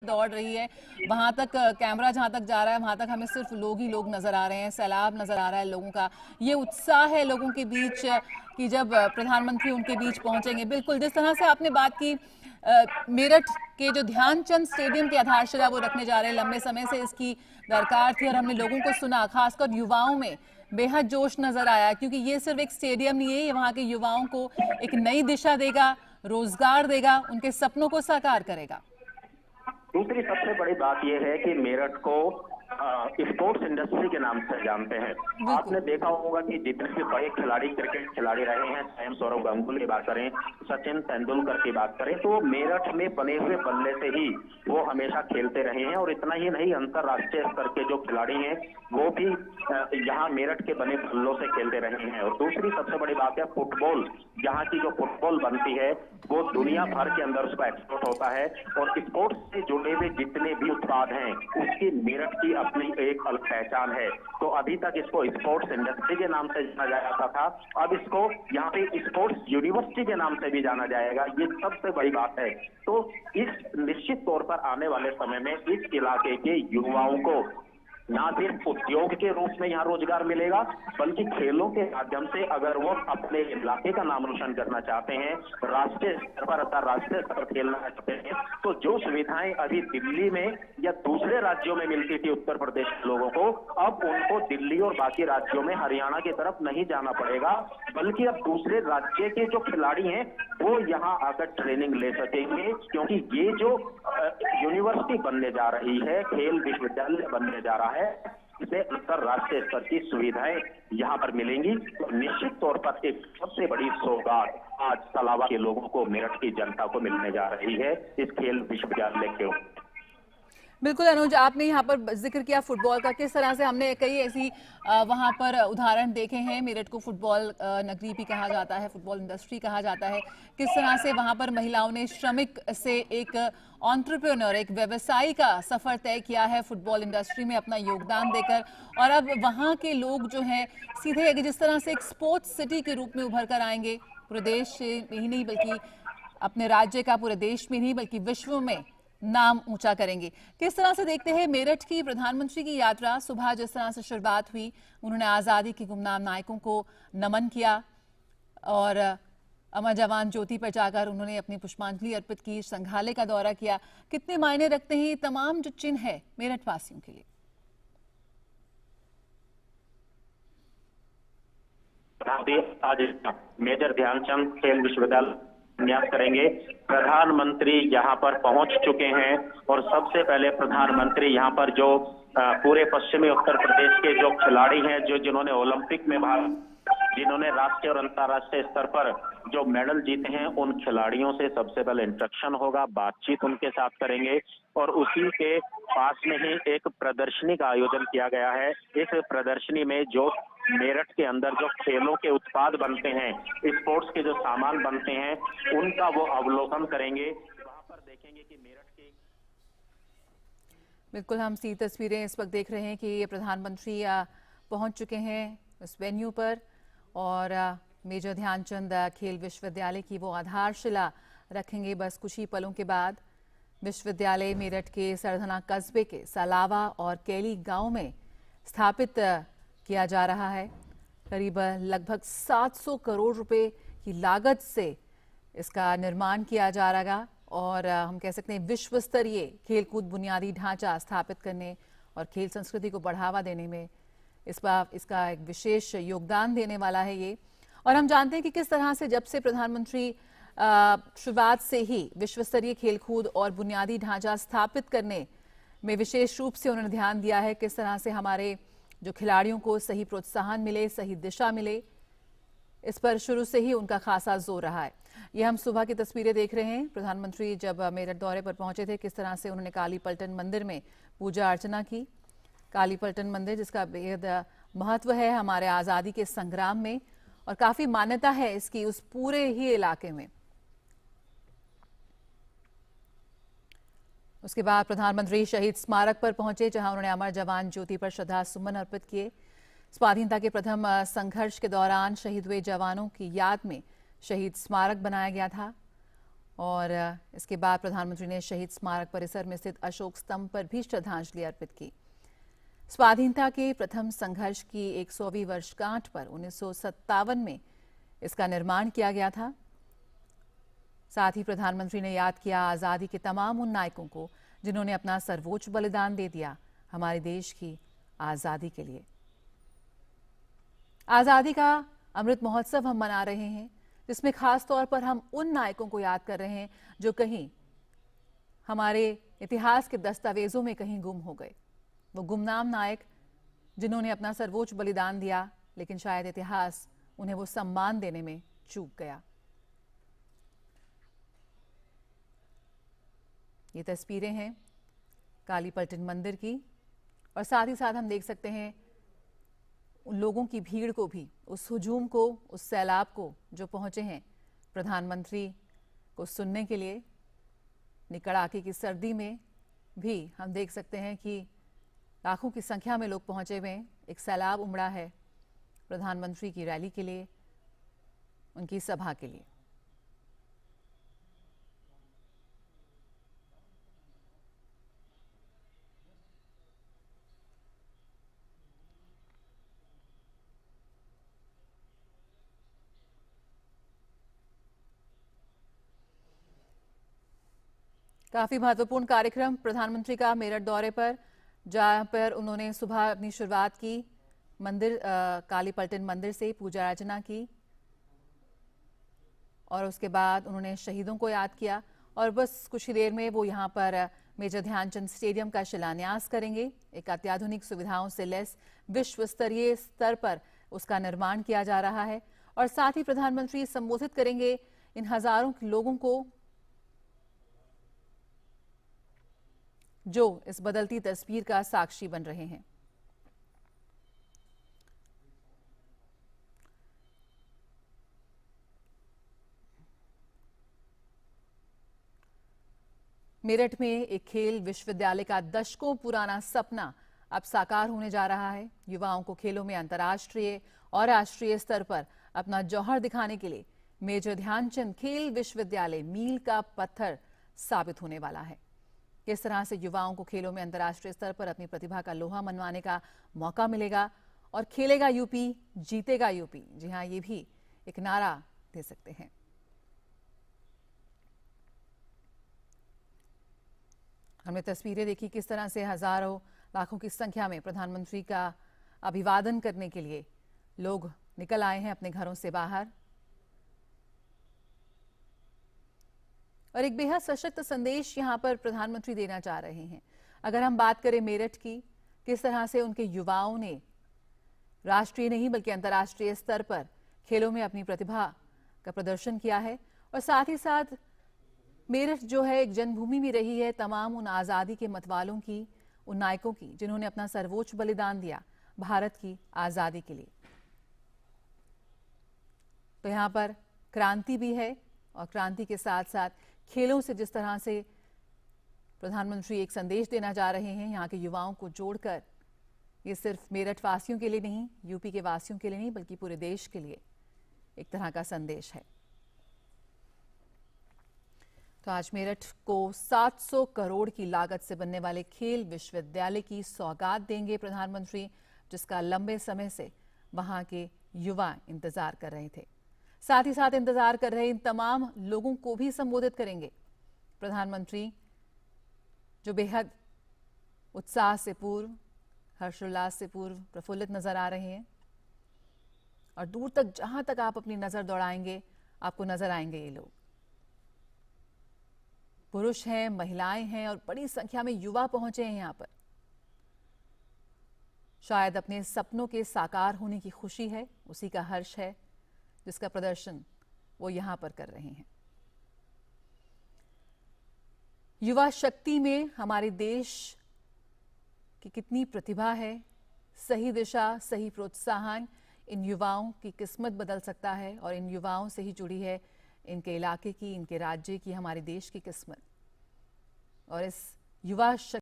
दौड़ रही है, वहां तक कैमरा जहां तक जा रहा है वहां तक हमें सिर्फ लोग ही लोग नजर आ रहे हैं, सैलाब नजर आ रहा है लोगों का। ये उत्साह है लोगों के बीच कि जब प्रधानमंत्री उनके बीच पहुंचेंगे। बिल्कुल जिस तरह से आपने बात की, मेरठ के जो ध्यानचंद स्टेडियम की आधारशिला वो रखने जा रहे हैं, लंबे समय से इसकी दरकार थी और हमने लोगों को सुना, खासकर युवाओं में बेहद जोश नजर आया, क्योंकि ये सिर्फ एक स्टेडियम नहीं है, ये वहां के युवाओं को एक नई दिशा देगा, रोजगार देगा, उनके सपनों को साकार करेगा। दूसरी सबसे बड़ी बात यह है कि मेरठ को स्पोर्ट्स इंडस्ट्री के नाम से जानते हैं। आपने देखा होगा कि जितने भी बड़े खिलाड़ी, क्रिकेट खिलाड़ी रहे हैं, चाहे सौरव गांगुली की बात करें, सचिन तेंदुलकर की बात करें, तो मेरठ में बने हुए बल्ले से ही वो हमेशा खेलते रहे हैं। और इतना ही नहीं, अंतरराष्ट्रीय स्तर के जो खिलाड़ी हैं वो भी यहाँ मेरठ के बने बल्लों से खेलते रहे हैं। और दूसरी सबसे बड़ी बात है फुटबॉल, यहाँ की जो फुटबॉल बनती है वो दुनिया भर के अंदर उसका एक्सपोर्ट होता है। और स्पोर्ट्स से जुड़े हुए जितने भी उत्पाद हैं उसकी मेरठ की अपनी एक अलग पहचान है। तो अभी तक इसको स्पोर्ट्स इंडस्ट्री के नाम से जाना जाता था, अब इसको यहाँ पे स्पोर्ट्स यूनिवर्सिटी के नाम से भी जाना जाएगा। ये सबसे बड़ी बात है। तो इस निश्चित तौर पर आने वाले समय में इस इलाके के युवाओं को ना सिर्फ उद्योग के रूप में यहाँ रोजगार मिलेगा, बल्कि खेलों के माध्यम से अगर वो अपने इलाके का नाम रोशन करना चाहते हैं, राष्ट्रीय स्तर पर अंतरराष्ट्रीय स्तर पर खेलना चाहते हैं, तो जो सुविधाएं अभी दिल्ली में या दूसरे राज्यों में मिलती थी उत्तर प्रदेश के लोगों को, अब उनको दिल्ली और बाकी राज्यों में, हरियाणा की तरफ नहीं जाना पड़ेगा, बल्कि अब दूसरे राज्य के जो खिलाड़ी हैं वो यहाँ आकर ट्रेनिंग ले सकेंगे। क्योंकि ये जो यूनिवर्सिटी बनने जा रही है, खेल विश्वविद्यालय बनने जा रहा है, इसे अंतरराष्ट्रीय स्तर की सुविधाएं यहाँ पर मिलेंगी। तो निश्चित तौर पर एक सबसे बड़ी सौगात आज सलावा के लोगों को, मेरठ की जनता को मिलने जा रही है इस खेल विश्वविद्यालय के। बिल्कुल अनुज, आपने यहाँ पर जिक्र किया फुटबॉल का, किस तरह से हमने कई ऐसी वहाँ पर उदाहरण देखे हैं। मेरठ को फुटबॉल नगरी भी कहा जाता है, फुटबॉल इंडस्ट्री कहा जाता है। किस तरह से वहाँ पर महिलाओं ने श्रमिक से एक एंटरप्रेन्योर, एक व्यवसायी का सफर तय किया है फुटबॉल इंडस्ट्री में अपना योगदान देकर। और अब वहाँ के लोग जो हैं सीधे जिस तरह से एक स्पोर्ट्स सिटी के रूप में उभर कर आएंगे, पूरे देश में ही नहीं बल्कि अपने राज्य का, पूरे देश में नहीं बल्कि विश्व में नाम ऊंचा करेंगे। किस तरह से देखते हैं मेरठ की प्रधानमंत्री की यात्रा? सुबह जिस तरह से शुरुआत हुई, उन्होंने आजादी के गुमनाम नायकों को नमन किया और अमर जवान ज्योति पर जाकर उन्होंने अपनी पुष्पांजलि अर्पित की, संग्रहालय का दौरा किया। कितने मायने रखते हैं ये तमाम जो चिन्ह है मेरठ वासियों के लिए? आज मेजर ध्यानचंद खेल विश्वविद्यालय न्यास करेंगे। प्रधानमंत्री यहाँ पर पहुंच चुके हैं और सबसे पहले प्रधानमंत्री यहाँ पर जो पूरे पश्चिमी उत्तर प्रदेश के जो खिलाड़ी हैं, जिन्होंने ओलंपिक में भाग, जिन्होंने राष्ट्रीय और अंतर्राष्ट्रीय स्तर पर जो मेडल जीते हैं, उन खिलाड़ियों से सबसे पहले इंस्ट्रक्शन होगा, बातचीत उनके साथ करेंगे। और उसी के पास में ही एक प्रदर्शनी का आयोजन किया गया है। इस प्रदर्शनी में जो मेरठ के अंदर जो खेलों के उत्पाद बनते हैं, स्पोर्ट्स के जो सामान बनते हैं, उनका वो अवलोकन करेंगे। वहां पर देखेंगे कि मेरठ के, बिल्कुल हम सी तस्वीरें इस वक्त देख रहे हैं कि ये प्रधानमंत्री पहुंच चुके हैं इस वेन्यू पर और मेजर ध्यानचंद खेल विश्वविद्यालय की वो आधारशिला रखेंगे बस कुछ ही पलों के बाद। विश्वविद्यालय मेरठ के सरधना कस्बे के सलावा और कैली गांव में स्थापित किया जा रहा है। करीब लगभग 700 करोड़ रुपए की लागत से इसका निर्माण किया जा रहा और हम कह सकते हैं विश्व स्तरीय खेलकूद बुनियादी ढांचा स्थापित करने और खेल संस्कृति को बढ़ावा देने में इस बार इसका एक विशेष योगदान देने वाला है ये। और हम जानते हैं कि किस तरह से जब से प्रधानमंत्री शुरुआत से ही विश्व स्तरीय खेलकूद और बुनियादी ढांचा स्थापित करने में विशेष रूप से उन्होंने ध्यान दिया है, किस तरह से हमारे जो खिलाड़ियों को सही प्रोत्साहन मिले, सही दिशा मिले, इस पर शुरू से ही उनका खासा जोर रहा है। ये हम सुबह की तस्वीरें देख रहे हैं। प्रधानमंत्री जब मेरठ दौरे पर पहुंचे थे, किस तरह से उन्होंने काली पलटन मंदिर में पूजा अर्चना की। काली पलटन मंदिर जिसका बेहद महत्व है हमारे आज़ादी के संग्राम में और काफी मान्यता है इसकी उस पूरे ही इलाके में। उसके बाद प्रधानमंत्री शहीद स्मारक पर पहुंचे, जहां उन्होंने अमर जवान ज्योति पर श्रद्धा सुमन अर्पित किए। स्वाधीनता के प्रथम संघर्ष के दौरान शहीद हुए जवानों की याद में शहीद स्मारक बनाया गया था और इसके बाद प्रधानमंत्री ने शहीद स्मारक परिसर में स्थित अशोक स्तंभ पर भी श्रद्धांजलि अर्पित की। स्वाधीनता के प्रथम संघर्ष की 100वीं वर्षगांठ पर 1957 में इसका निर्माण किया गया था। साथ ही प्रधानमंत्री ने याद किया आजादी के तमाम उन नायकों को जिन्होंने अपना सर्वोच्च बलिदान दे दिया हमारे देश की आजादी के लिए। आजादी का अमृत महोत्सव हम मना रहे हैं, जिसमें खास तौर पर हम उन नायकों को याद कर रहे हैं जो कहीं हमारे इतिहास के दस्तावेजों में कहीं गुम हो गए। वो गुमनाम नायक जिन्होंने अपना सर्वोच्च बलिदान दिया, लेकिन शायद इतिहास उन्हें वो सम्मान देने में चूक गया। ये तस्वीरें हैं काली पलटन मंदिर की, और साथ ही साथ हम देख सकते हैं उन लोगों की भीड़ को भी, उस हुजूम को, उस सैलाब को जो पहुंचे हैं प्रधानमंत्री को सुनने के लिए। कड़ाके की सर्दी में भी हम देख सकते हैं कि लाखों की संख्या में लोग पहुंचे हुए हैं। एक सैलाब उमड़ा है प्रधानमंत्री की रैली के लिए, उनकी सभा के लिए। काफी महत्वपूर्ण कार्यक्रम प्रधानमंत्री का मेरठ दौरे पर, जहां पर उन्होंने सुबह अपनी शुरुआत की मंदिर काली पलटन मंदिर से पूजा अर्चना की, और उसके बाद उन्होंने शहीदों को याद किया, और बस कुछ ही देर में वो यहां पर मेजर ध्यानचंद स्टेडियम का शिलान्यास करेंगे। एक अत्याधुनिक सुविधाओं से लैस विश्व स्तरीय स्तर पर उसका निर्माण किया जा रहा है, और साथ ही प्रधानमंत्री संबोधित करेंगे इन हजारों लोगों को जो इस बदलती तस्वीर का साक्षी बन रहे हैं। मेरठ में एक खेल विश्वविद्यालय का दशकों पुराना सपना अब साकार होने जा रहा है। युवाओं को खेलों में अंतर्राष्ट्रीय और राष्ट्रीय स्तर पर अपना जौहर दिखाने के लिए मेजर ध्यानचंद खेल विश्वविद्यालय मील का पत्थर साबित होने वाला है। किस तरह से युवाओं को खेलों में अंतर्राष्ट्रीय स्तर पर अपनी प्रतिभा का लोहा मनवाने का मौका मिलेगा, और खेलेगा यूपी, जीतेगा यूपी। जी हां, ये भी एक नारा दे सकते हैं। हमने तस्वीरें देखी किस तरह से हजारों लाखों की संख्या में प्रधानमंत्री का अभिवादन करने के लिए लोग निकल आए हैं अपने घरों से बाहर, और एक बेहद सशक्त संदेश यहां पर प्रधानमंत्री देना चाह रहे हैं। अगर हम बात करें मेरठ की, किस तरह से उनके युवाओं ने राष्ट्रीय नहीं बल्कि अंतर्राष्ट्रीय स्तर पर खेलों में अपनी प्रतिभा का प्रदर्शन किया है, और साथ ही साथ मेरठ जो है एक जन्मभूमि भी रही है तमाम उन आज़ादी के मतवालों की, उन नायकों की जिन्होंने अपना सर्वोच्च बलिदान दिया भारत की आज़ादी के लिए। तो यहाँ पर क्रांति भी है, और क्रांति के साथ साथ खेलों से जिस तरह से प्रधानमंत्री एक संदेश देना चाह रहे हैं यहाँ के युवाओं को जोड़कर, ये सिर्फ मेरठ वासियों के लिए नहीं, यूपी के वासियों के लिए नहीं, बल्कि पूरे देश के लिए एक तरह का संदेश है। तो आज मेरठ को 700 करोड़ की लागत से बनने वाले खेल विश्वविद्यालय की सौगात देंगे प्रधानमंत्री, जिसका लंबे समय से वहां के युवा इंतजार कर रहे थे। साथ ही साथ इंतजार कर रहे इन तमाम लोगों को भी संबोधित करेंगे प्रधानमंत्री, जो बेहद उत्साह से पूर्व, हर्षोल्लास से पूर्व प्रफुल्लित नजर आ रहे हैं, और दूर तक जहां तक आप अपनी नजर दौड़ाएंगे आपको नजर आएंगे ये लोग। पुरुष हैं, महिलाएं हैं, और बड़ी संख्या में युवा पहुंचे हैं यहां पर। शायद अपने सपनों के साकार होने की खुशी है, उसी का हर्ष है, जिसका प्रदर्शन वो यहां पर कर रहे हैं। युवा शक्ति में हमारे देश की कितनी प्रतिभा है, सही दिशा, सही प्रोत्साहन इन युवाओं की किस्मत बदल सकता है, और इन युवाओं से ही जुड़ी है इनके इलाके की, इनके राज्य की, हमारे देश की किस्मत। और इस युवा